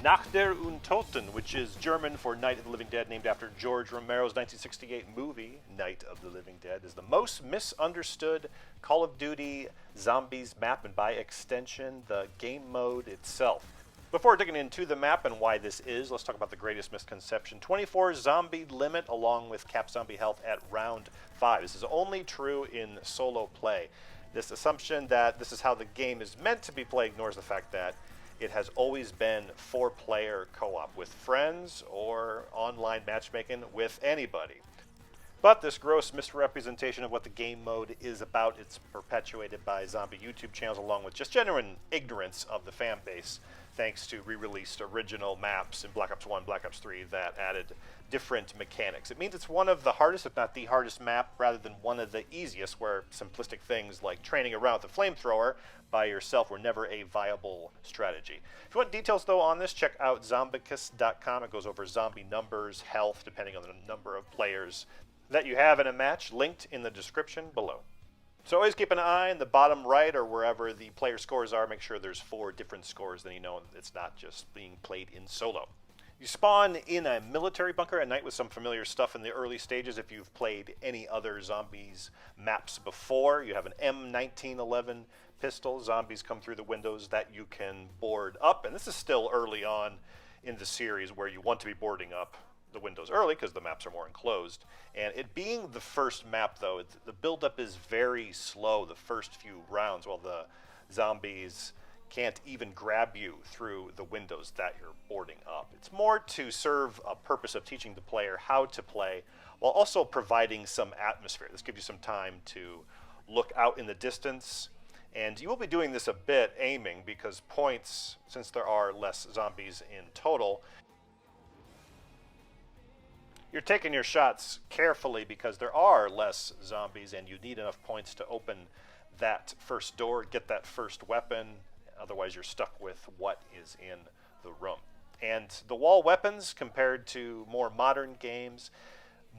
Nacht Der Untoten, which is German for Night of the Living Dead, named after George Romero's 1968 movie, Night of the Living Dead, is the most misunderstood Call of Duty Zombies map, and by extension, the game mode itself. Before digging into the map and why this is, let's talk about the greatest misconception. 24 zombie limit along with cap zombie health at round 5. This is only true in solo play. This assumption that this is how the game is meant to be played ignores the fact that it has always been 4-player co-op with friends or online matchmaking with anybody. But this gross misrepresentation of what the game mode is about, it's perpetuated by zombie YouTube channels along with just genuine ignorance of the fan base, thanks to re-released original maps in Black Ops 1, Black Ops 3 that added different mechanics. It means it's one of the hardest, if not the hardest map, rather than one of the easiest, where simplistic things like training around with a flamethrower by yourself were never a viable strategy. If you want details, though, on this, check out zombicus.com. It goes over zombie numbers, health, depending on the number of players that you have in a match, linked in the description below. So always keep an eye in the bottom right or wherever the player scores are. Make sure there's 4 different scores, then you know it's not just being played in solo. You spawn in a military bunker at night with some familiar stuff in the early stages. If you've played any other zombies maps before, you have an M1911 pistol. Zombies come through the windows that you can board up, and this is still early on in the series where you want to be boarding up the windows early because the maps are more enclosed. And it being the first map, though, the buildup is very slow the first few rounds, while the zombies can't even grab you through the windows that you're boarding up. It's more to serve a purpose of teaching the player how to play while also providing some atmosphere. This gives you some time to look out in the distance, and you will be doing this a bit aiming because points, since there are less zombies in total, you're taking your shots carefully because there are less zombies and you need enough points to open that first door, get that first weapon. Otherwise, you're stuck with what is in the room. And the wall weapons, compared to more modern games,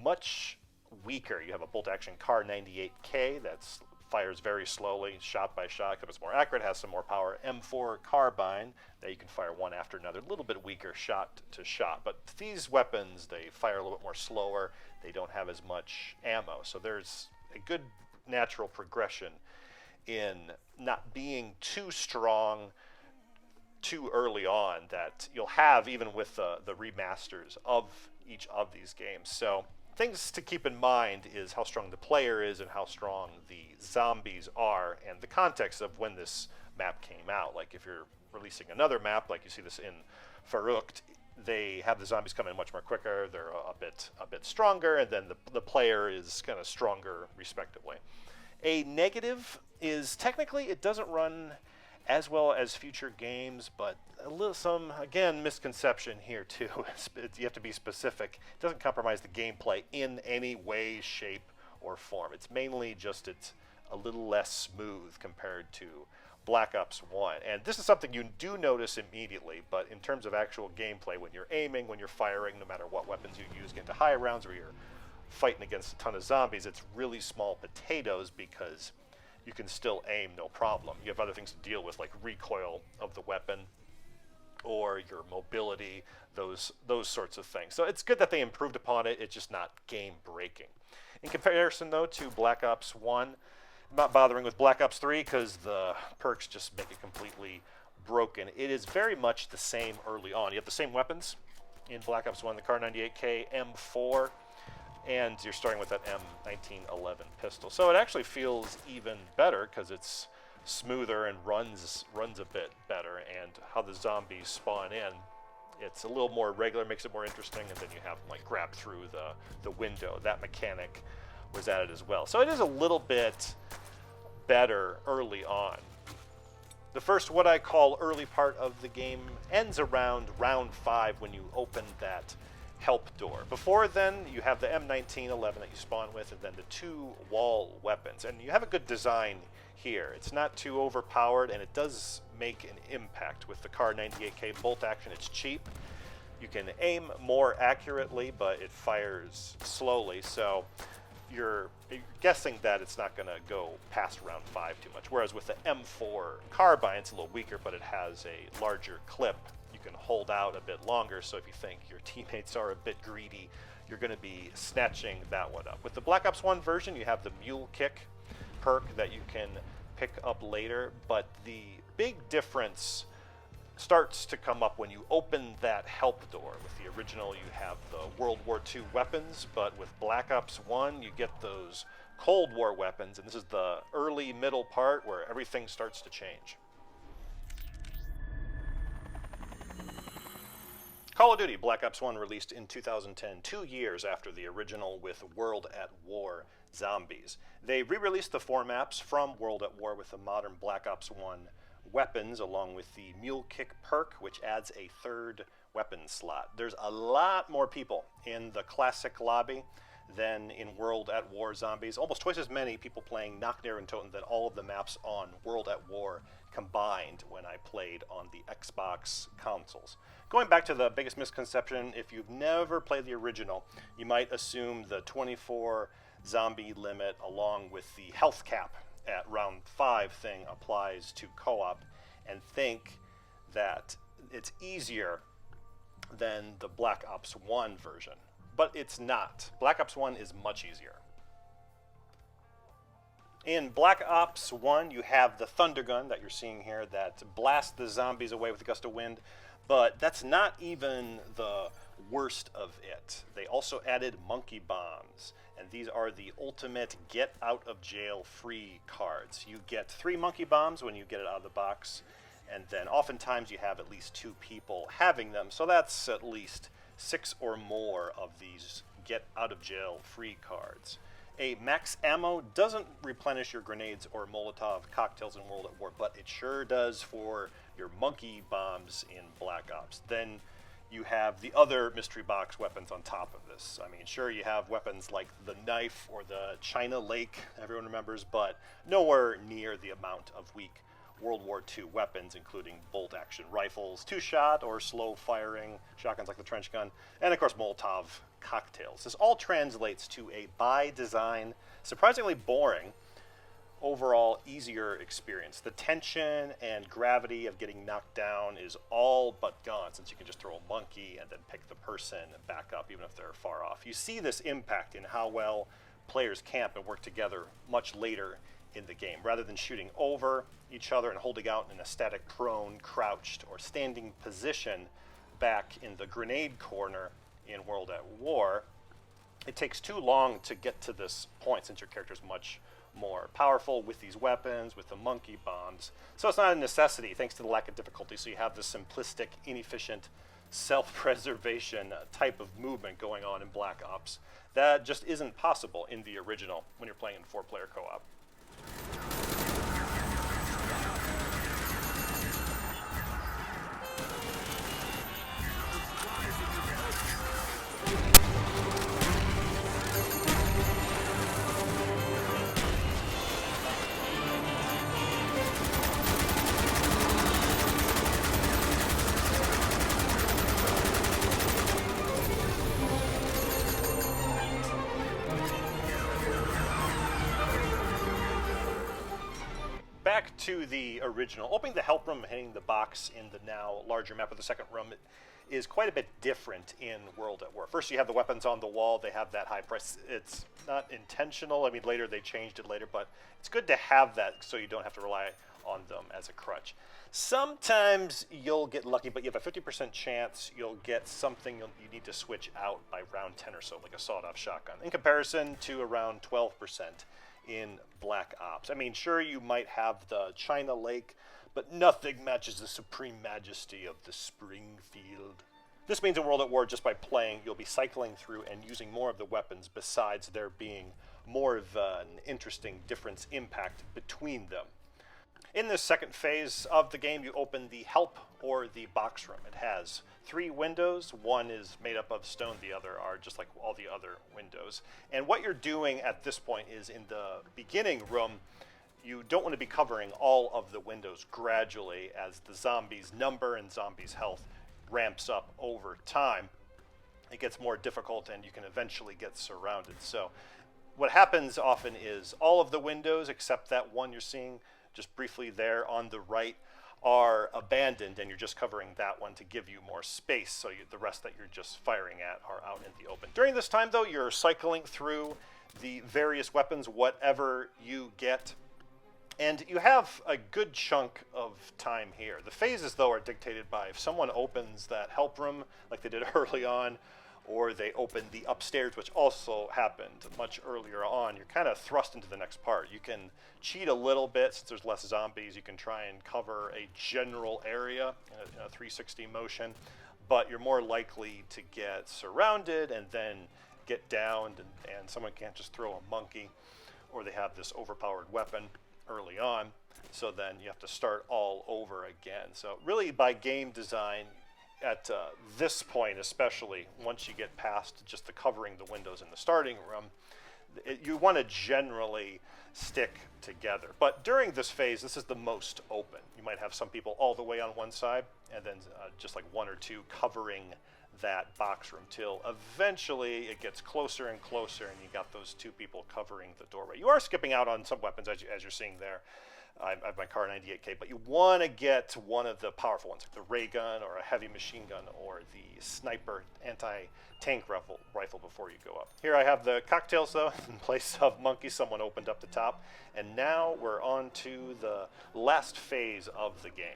much weaker. You have a bolt-action Kar 98K that fires very slowly, shot by shot, because it's more accurate, has some more power. M4 carbine that you can fire one after another, a little bit weaker shot to shot. But these weapons, they fire a little bit more slower. They don't have as much ammo. So there's a good natural progression in not being too strong too early on that you'll have even with the remasters of each of these games. So things to keep in mind is how strong the player is and how strong the zombies are, and the context of when this map came out. Like if you're releasing another map, like you see this in Verrückt, they have the zombies come in much more quicker, they're a bit stronger, and then the player is kind of stronger respectively. A negative is technically it doesn't run as well as future games, but some, again, misconception here too. You have to be specific. It doesn't compromise the gameplay in any way, shape, or form. It's mainly just it's a little less smooth compared to Black Ops 1. And this is something you do notice immediately, but in terms of actual gameplay, when you're aiming, when you're firing, no matter what weapons you use, get into high rounds where you're fighting against a ton of zombies, it's really small potatoes because you can still aim no problem. You have other things to deal with, like recoil of the weapon or your mobility, those sorts of things. So it's good that they improved upon it. It's just not game breaking. In comparison, though, to Black Ops 1, I'm not bothering with Black Ops 3 because the perks just make it completely broken. It is very much the same early on. You have the same weapons in Black Ops 1, the Kar 98K M4, and you're starting with that M1911 pistol. So it actually feels even better because it's smoother and runs a bit better, and how the zombies spawn in, it's a little more regular, makes it more interesting, and then you have them like grab through the window. That mechanic was added as well. So it is a little bit better early on. The first, what I call early part of the game, ends around round 5 when you open that help door. Before then, you have the M1911 that you spawn with, and then the 2 wall weapons. And you have a good design here. It's not too overpowered, and it does make an impact with the Kar 98K bolt action. It's cheap. You can aim more accurately, but it fires slowly, so you're guessing that it's not going to go past round 5 too much. Whereas with the M4 carbine, it's a little weaker, but it has a larger clip. You can hold out a bit longer. So if you think your teammates are a bit greedy, you're going to be snatching that one up. With the Black Ops 1 version, you have the mule kick perk that you can pick up later, but the big difference starts to come up when you open that help door. With the original, you have the World War II weapons, but with Black Ops 1, you get those Cold War weapons, and this is the early middle part where everything starts to change. Call of Duty Black Ops 1 released in 2010, 2 years after the original, with World at War Zombies. They re-released the 4 maps from World at War with the modern Black Ops 1 weapons, along with the Mule Kick perk, which adds a 3rd weapon slot. There's a lot more people in the classic lobby than in World at War Zombies. Almost twice as many people playing Nacht Der Untoten than all of the maps on World at War combined when I played on the Xbox consoles. Going back to the biggest misconception, if you've never played the original, you might assume the 24 zombie limit along with the health cap at round 5 thing applies to co-op, and think that it's easier than the Black Ops 1 version. But it's not. Black Ops 1 is much easier. In Black Ops 1, you have the Thunder Gun that you're seeing here that blasts the zombies away with a gust of wind, but that's not even the worst of it. They also added monkey bombs, and these are the ultimate get out of jail free cards. You get 3 monkey bombs when you get it out of the box, and then oftentimes you have at least 2 people having them, so that's at least 6 or more of these get out of jail free cards. A max ammo doesn't replenish your grenades or Molotov cocktails in World at War, but it sure does for your monkey bombs in Black Ops. Then you have the other mystery box weapons on top of this. I mean, sure, you have weapons like the knife or the China Lake, everyone remembers, but nowhere near the amount of weak World War II weapons, including bolt-action rifles, 2-shot or slow-firing shotguns like the trench gun, and of course Molotov cocktails. This all translates to a, by design, surprisingly boring, overall easier experience. The tension and gravity of getting knocked down is all but gone, since you can just throw a monkey and then pick the person back up, even if they're far off. You see this impact in how well players camp and work together much later in the game. Rather than shooting over each other and holding out in a static prone, crouched, or standing position back in the grenade corner in World at War, it takes too long to get to this point, since your character is much more powerful with these weapons, with the monkey bombs. So it's not a necessity, thanks to the lack of difficulty. So you have this simplistic, inefficient, self-preservation type of movement going on in Black Ops that just isn't possible in the original when you're playing in 4-player co-op. Back to the original. Opening the help room and hitting the box in the now larger map of the second room is quite a bit different in World at War. First, you have the weapons on the wall. They have that high price. It's not intentional. I mean, later they changed it later, but it's good to have that so you don't have to rely on them as a crutch. Sometimes you'll get lucky, but you have a 50% chance you'll get something you need to switch out by round 10 or so, like a sawed-off shotgun, in comparison to around 12% in Black Ops. I mean, sure, you might have the China Lake, but nothing matches the supreme majesty of the Springfield. This means in World at War, just by playing, you'll be cycling through and using more of the weapons, besides there being more of an interesting difference impact between them. In this second phase of the game, you open the help or the box room. It has 3 windows. One is made up of stone, the other are just like all the other windows. And what you're doing at this point is, in the beginning room, you don't want to be covering all of the windows gradually as the zombies' number and zombies' health ramps up over time. It gets more difficult and you can eventually get surrounded. So what happens often is all of the windows, except that one you're seeing just briefly there on the right, are abandoned and you're just covering that one to give you more space, so the rest that you're just firing at are out in the open. During this time, though, you're cycling through the various weapons, whatever you get, and you have a good chunk of time here. The phases, though, are dictated by if someone opens that help room like they did early on, or they open the upstairs, which also happened much earlier on. You're kind of thrust into the next part. You can cheat a little bit since there's less zombies. You can try and cover a general area in a 360 motion, but you're more likely to get surrounded and then get downed, and someone can't just throw a monkey, or they have this overpowered weapon early on, so then you have to start all over again. So really, by game design, at this point especially, once you get past just the covering the windows in the starting room, you want to generally stick together. But during this phase, this is the most open. You might have some people all the way on one side, and then just like one or two covering that box room, till eventually it gets closer and closer, and you got those two people covering the doorway. You are skipping out on some weapons, as you're seeing there. I have my Kar 98K, but you want to get one of the powerful ones, like the ray gun or a heavy machine gun or the sniper anti-tank rifle before you go up. Here I have the cocktails, though, in place of monkeys. Someone opened up the top, and now we're on to the last phase of the game.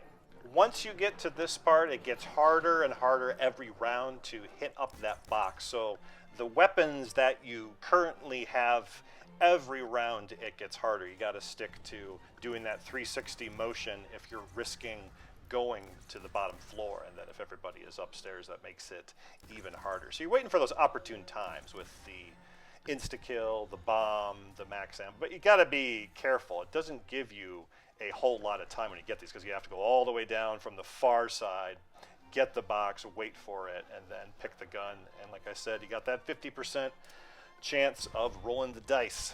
Once you get to this part, it gets harder and harder every round to hit up that box. So the weapons that you currently have, every round it gets harder. You got to stick to doing that 360 motion if you're risking going to the bottom floor, and then if everybody is upstairs, that makes it even harder. So you're waiting for those opportune times with the insta-kill, the bomb, the max ammo, but you got to be careful. It doesn't give you a whole lot of time when you get these, because you have to go all the way down from the far side, get the box, wait for it, and then pick the gun. And like I said, you got that 50% chance of rolling the dice.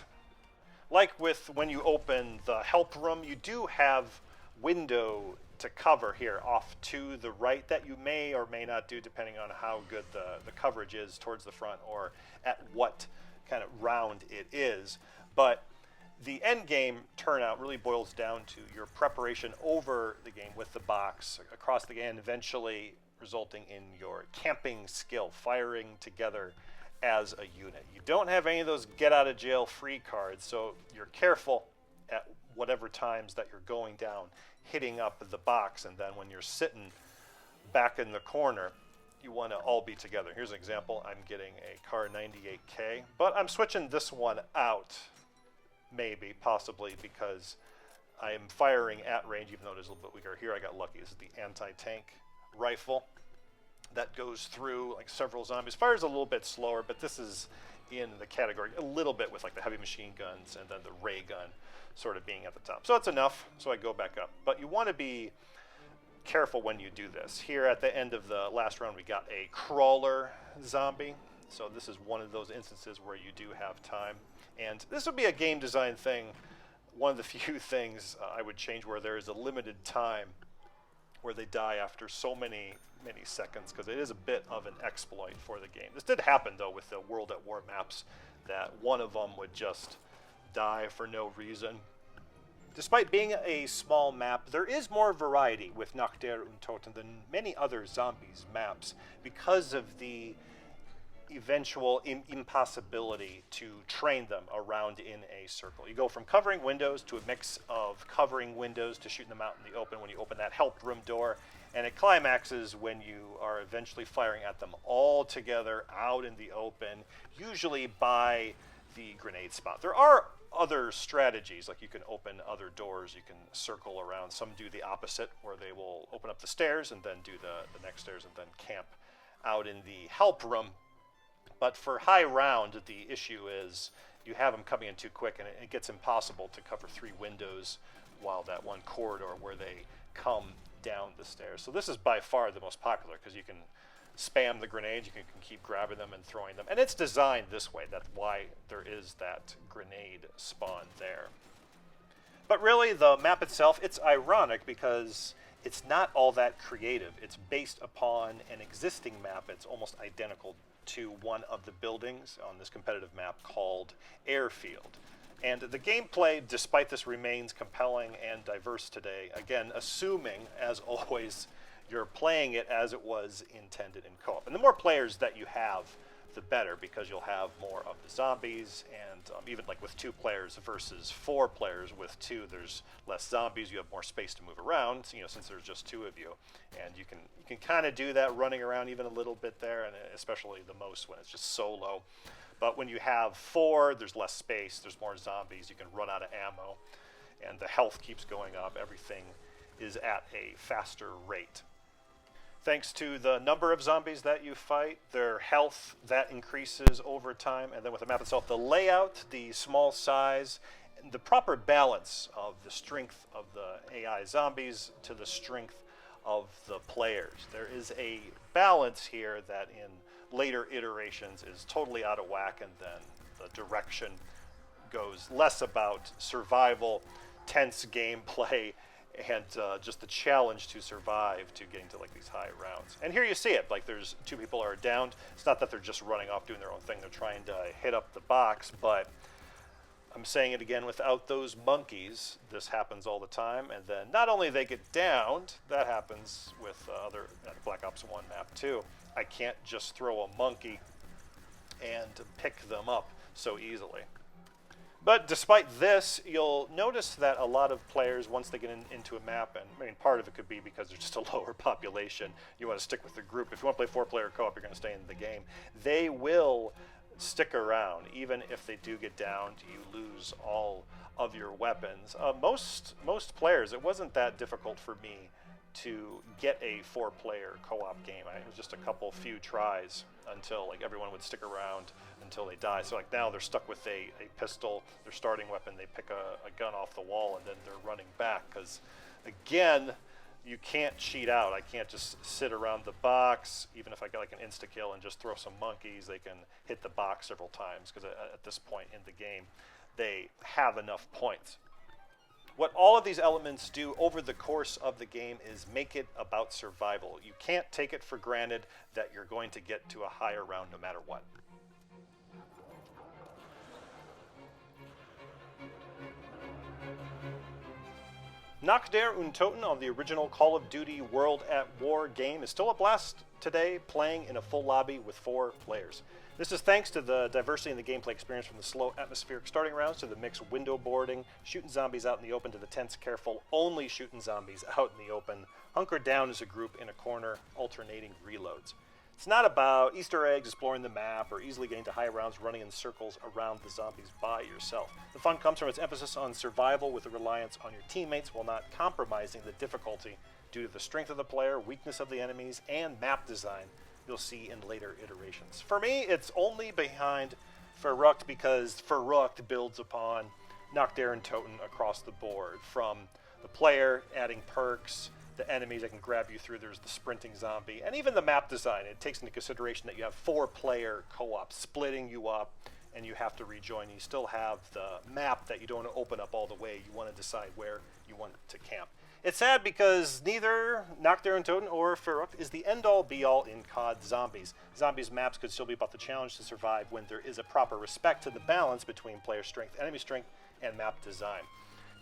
Like with when you open the help room, you do have window to cover here off to the right that you may or may not do depending on how good the coverage is towards the front or at what kind of round it is. But the end game turnout really boils down to your preparation over the game with the box across the game, eventually resulting in your camping skill, firing together as a unit. You don't have any of those get out of jail free cards, so you're careful at whatever times that you're going down, hitting up the box, and then when you're sitting back in the corner, you want to all be together. Here's an example. I'm getting a Kar 98K, but I'm switching this one out, maybe, possibly, because I am firing at range, even though it is a little bit weaker. Here I got lucky. This is the anti-tank rifle that goes through like several zombies. Fires a little bit slower, but this is in the category a little bit with like the heavy machine guns and then the ray gun sort of being at the top. So it's enough, so I go back up. But you want to be careful when you do this. Here at the end of the last round, we got a crawler zombie. So this is one of those instances where you do have time. And this would be a game design thing. One of the few things I would change, where there is a limited time where they die after so many seconds, because it is a bit of an exploit for the game. This did happen, though, with the World at War maps, that one of them would just die for no reason. Despite being a small map, there is more variety with Nacht Der Untoten than many other zombies maps because of the eventual impossibility to train them around in a circle. You go from covering windows to a mix of covering windows to shooting them out in the open when you open that help room door, and it climaxes when you are eventually firing at them all together out in the open, usually by the grenade spot. There are other strategies, like you can open other doors, you can circle around. Some do the opposite, where they will open up the stairs and then do the next stairs and then camp out in the help room. But for high round, the issue is you have them coming in too quick, and it gets impossible to cover 3 windows while that one corridor where they come down the stairs. So this is by far the most popular, because you can spam the grenades, you can keep grabbing them and throwing them. And it's designed this way. That's why there is that grenade spawn there. But really, the map itself, it's ironic because it's not all that creative. It's based upon an existing map. It's almost identical to one of the buildings on this competitive map called Airfield. And the gameplay, despite this, remains compelling and diverse today. Again, assuming, as always, you're playing it as it was intended in co-op. And the more players that you have, the better, because you'll have more of the zombies, and even like with 2 players versus 4 players with 2, there's less zombies, you have more space to move around, you know, since there's just 2 of you. And you can kind of do that running around even a little bit there, and especially the most when it's just solo. But when you have 4, there's less space, there's more zombies, you can run out of ammo, and the health keeps going up, everything is at a faster rate. Thanks to the number of zombies that you fight, their health, that increases over time, and then with the map itself, the layout, the small size, and the proper balance of the strength of the AI zombies to the strength of the players. There is a balance here that in later iterations is totally out of whack, and then the direction goes less about survival, tense gameplay, and just the challenge to survive to getting to like these high rounds. And here you see it, like there's 2 people are downed. It's not that they're just running off doing their own thing, they're trying to hit up the box, but I'm saying it again, without those monkeys, this happens all the time. And then not only they get downed, that happens with other Black Ops 1 map too. I can't just throw a monkey and pick them up so easily. But despite this, you'll notice that a lot of players, once they get into a map, and I mean, part of it could be because there's just a lower population, you want to stick with the group. If you want to play 4-player co-op, you're going to stay in the game. They will stick around. Even if they do get downed, you lose all of your weapons. Most players, it wasn't that difficult for me to get a 4-player co-op game. It was just a few tries until like everyone would stick around until they die. So like now they're stuck with a pistol, their starting weapon, they pick a gun off the wall, and then they're running back, because again, you can't cheat out. I can't just sit around the box. Even if I get like an insta-kill and just throw some monkeys, they can hit the box several times, because at this point in the game, they have enough points. What all of these elements do over the course of the game is make it about survival. You can't take it for granted that you're going to get to a higher round no matter what. Nacht Der Untoten on the original Call of Duty World at War game is still a blast today, playing in a full lobby with 4 players. This is thanks to the diversity in the gameplay experience, from the slow atmospheric starting rounds to the mixed window boarding, shooting zombies out in the open, to the tense, careful, only shooting zombies out in the open, hunkered down as a group in a corner, alternating reloads. It's not about Easter eggs, exploring the map, or easily getting to high rounds running in circles around the zombies by yourself. The fun comes from its emphasis on survival with a reliance on your teammates while not compromising the difficulty due to the strength of the player, weakness of the enemies, and map design you'll see in later iterations. For me, it's only behind Verrückt, because Verrückt builds upon Nacht Der Untoten across the board, from the player adding perks, the enemies that can grab you through, there's the sprinting zombie, and even the map design. It takes into consideration that you have 4-player co-op splitting you up, and you have to rejoin. You still have the map that you don't want to open up all the way. You want to decide where you want to camp. It's sad because neither Nacht Der Untoten or Verrückt is the end-all be-all in COD Zombies. Zombies maps could still be about the challenge to survive when there is a proper respect to the balance between player strength, enemy strength, and map design.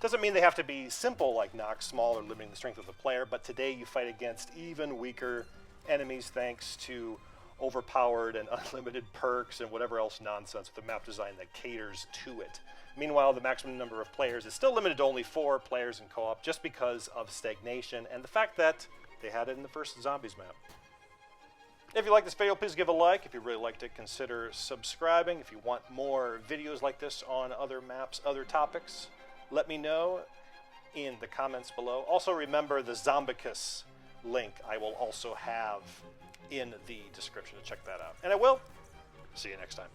Doesn't mean they have to be simple like Nacht, small or limiting the strength of the player, but today you fight against even weaker enemies thanks to overpowered and unlimited perks and whatever else nonsense with a map design that caters to it. Meanwhile, the maximum number of players is still limited to only 4 players in co-op, just because of stagnation and the fact that they had it in the first Zombies map. If you like this video, please give a like. If you really liked it, consider subscribing. If you want more videos like this on other maps, other topics, let me know in the comments below. Also remember the Zombicus link I will also have in the description to check that out. And I will see you next time.